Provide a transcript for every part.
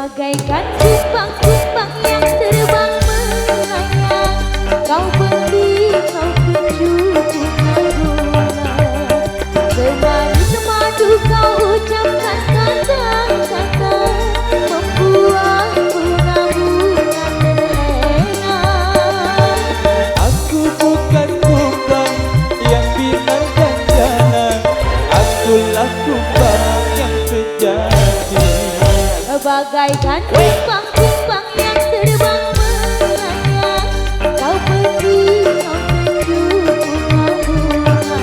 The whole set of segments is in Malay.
Bagaikan kumbang-kumbang yang terbang melayang, kau beri, kau tuju bunga-bunga. Semanis madu kau ucapkan kata-kata, membuat bunga-bunga terlena. Aku bukan kumbang yang binar dan jana, akulah kumbang yang sejati. Bagaikan kumbang-kumbang yang terbang melayang, kau beri, kau tuju bunga-bunga.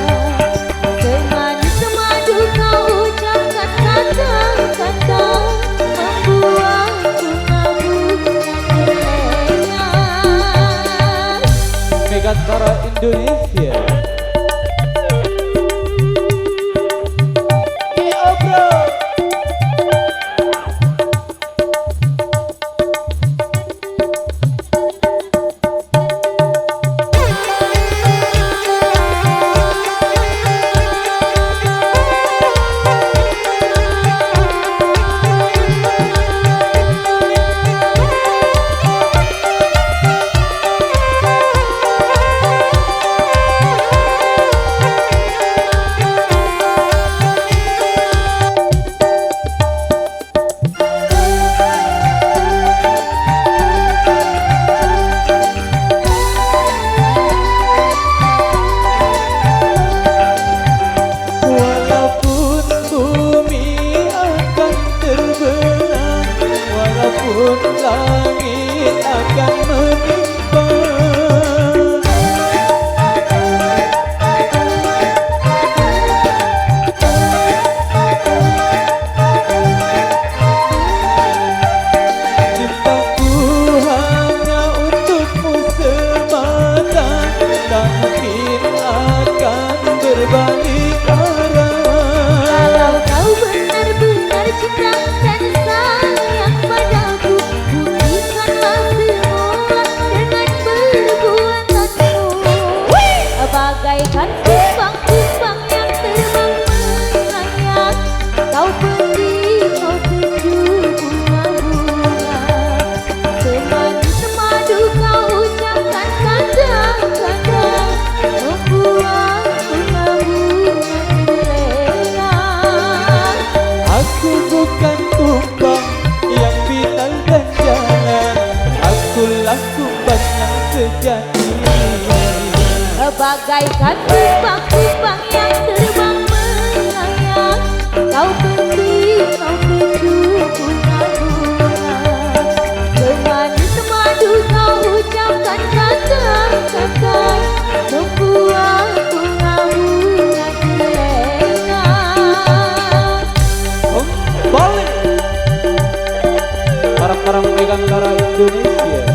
Semanis madu kau ucapkan kata-kata, membuat bunga-bunga terlena. Megantara Indonesia. Langit akan menimpa, cintaku hanya untukmu semata, tak mungkin akan berbalik arah. Kalau kau benar-benar cinta dan sayang padaku, buktikanlah semua dengan perbuatanmu. Bagaikan kumbang-kumbang yang terbang melayang, kau beri, kau tuju bunga-bunga. Semanis madu kau ucapkan kata-kata, membuat bunga-bunga terlena. Aku bukan kumbang yang binar dan jalan, akulah kumbang yang sejati. Bagaikan kumbang-kumbang yang terbang melayang, kau beri, kau tuju bunga-bunga. Semanis madu kau ucapkan kata-kata, membuat bunga-bunga terlena. Balik orang-orang Megantara Indonesia.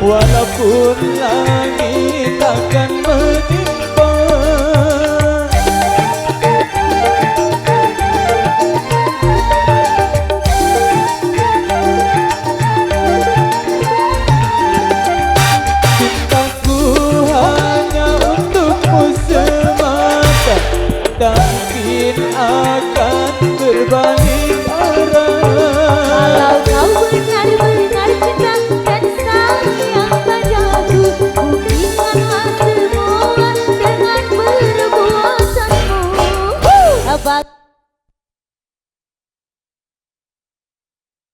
Walaupun langit akan